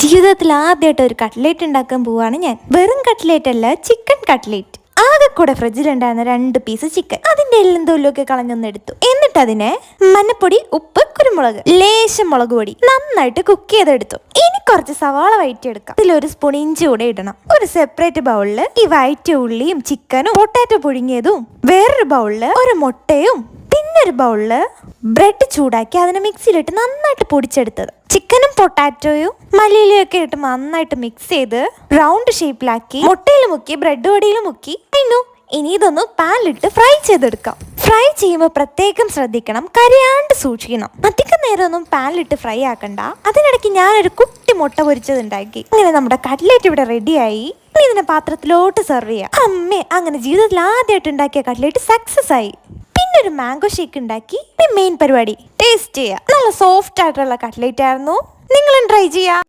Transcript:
ജീവിതത്തിൽ ആദ്യമായിട്ട് ഒരു കട്ട്ലേറ്റ് ഉണ്ടാക്കാൻ പോവാണ് ഞാൻ. വെറും കട്ട്ലേറ്റ് അല്ല, ചിക്കൻ കട്ട്ലേറ്റ്. ആകെ കൂടെ ഫ്രിഡ്ജിലുണ്ടായിരുന്ന 2 പീസ് ചിക്കൻ, അതിന്റെ എല്ലാം തോലൊക്കെ കളഞ്ഞൊന്നെടുത്തു. എന്നിട്ട് അതിനെ മഞ്ഞപ്പൊടി, ഉപ്പ്, കുരുമുളക്, ലേശം മുളക് പൊടി നന്നായിട്ട് കുക്ക് ചെയ്തെടുത്തു. ഇനി കുറച്ച് സവാള വഴറ്റിയെടുക്കാം. ഇതിലൊരു സ്പൂൺ ഇഞ്ചി കൂടെ ഇടണം. ഒരു സെപ്പറേറ്റ് ബൗളില് ഈ വഴറ്റിയ ഉള്ളിയും ചിക്കനും പൊട്ടാറ്റോ പുഴുങ്ങിയതും, വേറൊരു ബൗളില് ഒരു മുട്ടയും, പിന്നെ ഒരു ബൗളില് ബ്രെഡ് ചൂടാക്കി അതിനെ മിക്സിയിലിട്ട് നന്നായിട്ട് പൊടിച്ചെടുത്തത്. ചിക്കനും പൊട്ടാറ്റോയും മല്ലിയിലും ഒക്കെ ഇട്ട് നന്നായിട്ട് മിക്സ് ചെയ്ത് റൗണ്ട് ഷേപ്പിലാക്കി മുട്ടയിൽ മുക്കി ബ്രെഡ് പൊടിയിൽ മുക്കി ഇനി ഇതൊന്ന് പാനിലിട്ട് ഫ്രൈ ചെയ്തെടുക്കാം. ഫ്രൈ ചെയ്യുമ്പോൾ പ്രത്യേകം ശ്രദ്ധിക്കണം, കരിയാണ്ട് സൂക്ഷിക്കണം. അധികം നേരമൊന്നും പാനിലിട്ട് ഫ്രൈ ആക്കണ്ട. അതിനിടയ്ക്ക് ഞാനൊരു കുട്ടി മുട്ട പൊരിച്ചത് ഉണ്ടാക്കി. അങ്ങനെ നമ്മുടെ കട്ട്ലേറ്റ് ഇവിടെ റെഡിയായി. ഇനി ഇതിനെ പാത്രത്തിലോട്ട് സെർവ് ചെയ്യാം. അമ്മേ, അങ്ങനെ ജീവിതത്തിൽ ആദ്യമായിട്ട് ഉണ്ടാക്കിയ കട്ട്ലേറ്റ് സക്സസ് ആയി. പിന്നെ ഒരു മാംഗോ ഷേക്ക് ഉണ്ടാക്കി. മെയിൻ പരിപാടി ടേസ്റ്റ് ചെയ്യുക. നല്ല സോഫ്റ്റ് ആയിട്ടുള്ള കട്ട്ലേറ്റ് ആയിരുന്നു. നിങ്ങളും ട്രൈ ചെയ്യുക.